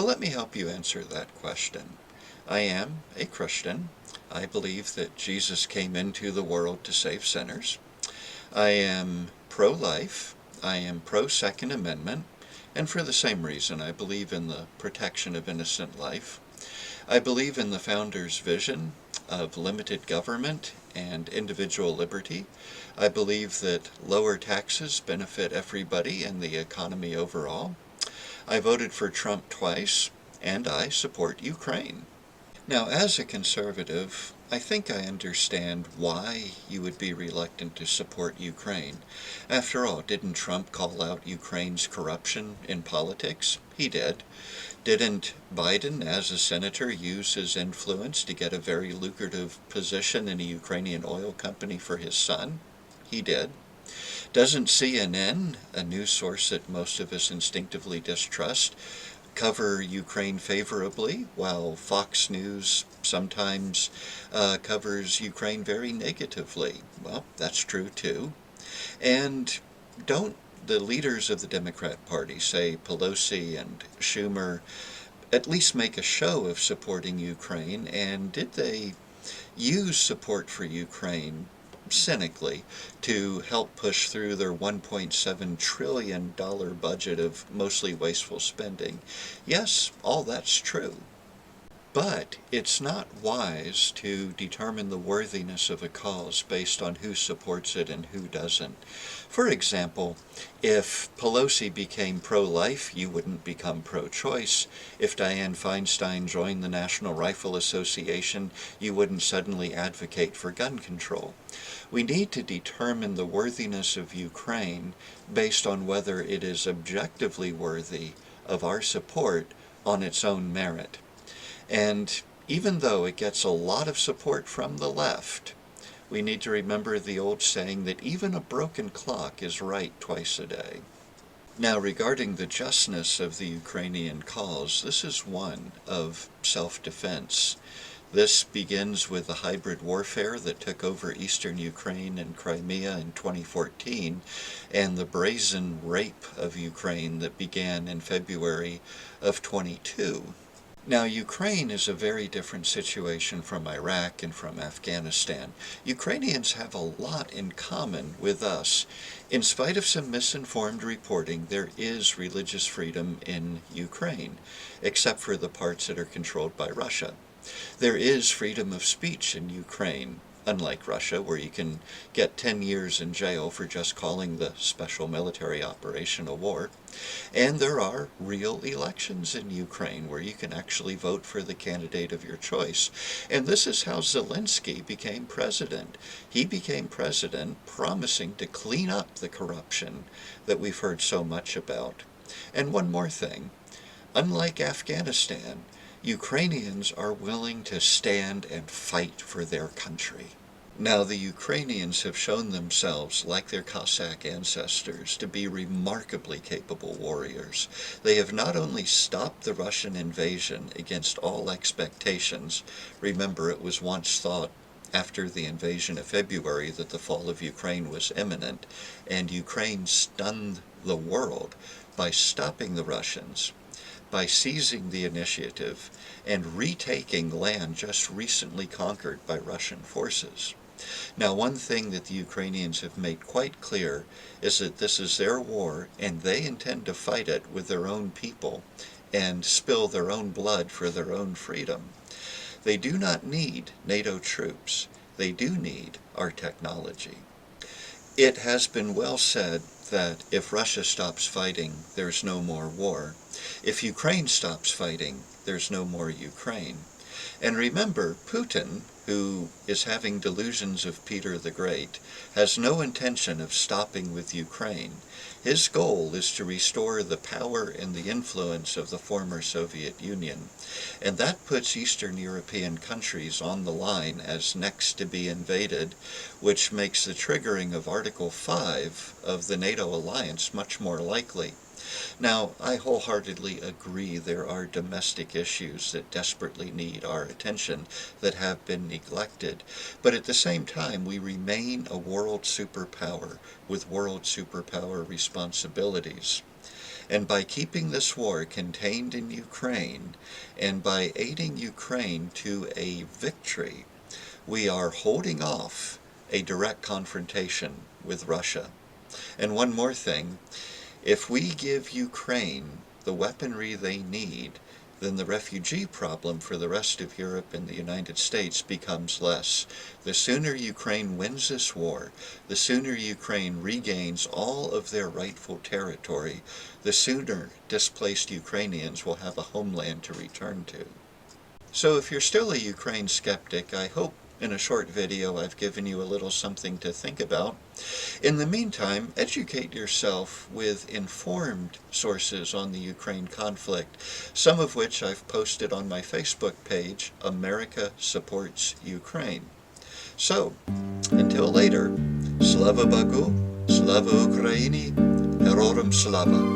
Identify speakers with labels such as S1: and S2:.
S1: let me help you answer that question. I am a Christian. I believe that Jesus came into the world to save sinners. I am pro-life. I am pro-Second Amendment. And for the same reason, I believe in the protection of innocent life. I believe in the founder's vision of limited government and individual liberty. I believe that lower taxes benefit everybody and the economy overall. I voted for Trump twice, and I support Ukraine. Now, as a conservative, I think I understand why you would be reluctant to support Ukraine. After all, didn't Trump call out Ukraine's corruption in politics? He did. Didn't Biden, as a senator, use his influence to get a very lucrative position in a Ukrainian oil company for his son? He did. Doesn't CNN, a news source that most of us instinctively distrust, cover Ukraine favorably, while Fox News sometimes covers Ukraine very negatively? Well, that's true too. And don't the leaders of the Democrat Party, say Pelosi and Schumer, at least make a show of supporting Ukraine? And did they use support for Ukraine cynically to help push through their $1.7 trillion budget of mostly wasteful spending? Yes, all that's true. But it's not wise to determine the worthiness of a cause based on who supports it and who doesn't. For example, if Pelosi became pro-life, you wouldn't become pro-choice. If Dianne Feinstein joined the National Rifle Association, you wouldn't suddenly advocate for gun control. We need to determine the worthiness of Ukraine based on whether it is objectively worthy of our support on its own merit. And even though it gets a lot of support from the left, we need to remember the old saying that even a broken clock is right twice a day. Now, regarding the justness of the Ukrainian cause, this is one of self-defense. This begins with the hybrid warfare that took over eastern Ukraine and Crimea in 2014, and the brazen rape of Ukraine that began in February of 22. Now, Ukraine is a very different situation from Iraq and from Afghanistan. Ukrainians have a lot in common with us. In spite of some misinformed reporting, there is religious freedom in Ukraine, except for the parts that are controlled by Russia. There is freedom of speech in Ukraine, unlike Russia, where you can get 10 years in jail for just calling the special military operation a war. And there are real elections in Ukraine where you can actually vote for the candidate of your choice. And this is how Zelensky became president. He became president promising to clean up the corruption that we've heard so much about. And one more thing, unlike Afghanistan, Ukrainians are willing to stand and fight for their country. Now, the Ukrainians have shown themselves, like their Cossack ancestors, to be remarkably capable warriors. They have not only stopped the Russian invasion against all expectations. Remember, it was once thought after the invasion of February that the fall of Ukraine was imminent, and Ukraine stunned the world by stopping the Russians, by seizing the initiative and retaking land just recently conquered by Russian forces. Now, one thing that the Ukrainians have made quite clear is that this is their war and they intend to fight it with their own people and spill their own blood for their own freedom. They do not need NATO troops. They do need our technology. It has been well said that if Russia stops fighting, there's no more war. If Ukraine stops fighting, there's no more Ukraine. And remember, Putin, who is having delusions of Peter the Great, has no intention of stopping with Ukraine. His goal is to restore the power and the influence of the former Soviet Union. And that puts Eastern European countries on the line as next to be invaded, which makes the triggering of Article 5 of the NATO alliance much more likely. Now, I wholeheartedly agree there are domestic issues that desperately need our attention that have been neglected, but at the same time we remain a world superpower with world superpower responsibilities. And by keeping this war contained in Ukraine, and by aiding Ukraine to a victory, we are holding off a direct confrontation with Russia. And one more thing, if we give Ukraine the weaponry they need, then the refugee problem for the rest of Europe and the United States becomes less. The sooner Ukraine wins this war, the sooner Ukraine regains all of their rightful territory, the sooner displaced Ukrainians will have a homeland to return to. So if you're still a Ukraine skeptic, I hope in a short video I've given you a little something to think about. In the meantime, educate yourself with informed sources on the Ukraine conflict, some of which I've posted on my Facebook page, America Supports Ukraine. So, until later, Slava Bogu, Slava Ukraini, Heroям Slava.